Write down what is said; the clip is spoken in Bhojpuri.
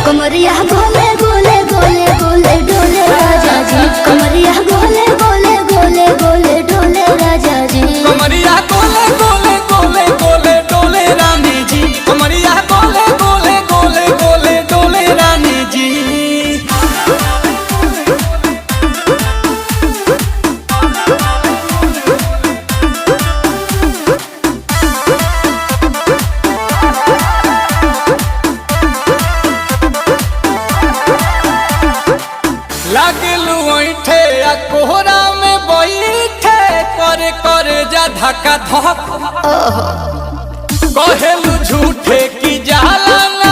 कमरिया गोले गोले गोले गोले डोले राजा जी, कमरिया गोले गोले गोले गोले डोले राजा जी, कमरिया गोले गोले गोले गोले डोले रानी जी, कमरिया गोले गोले गोले गोले डोले रानी जी। लागलू ऐठे आ कोहरा में बैठे करे करे जा धक्का धक कहेलू झूठे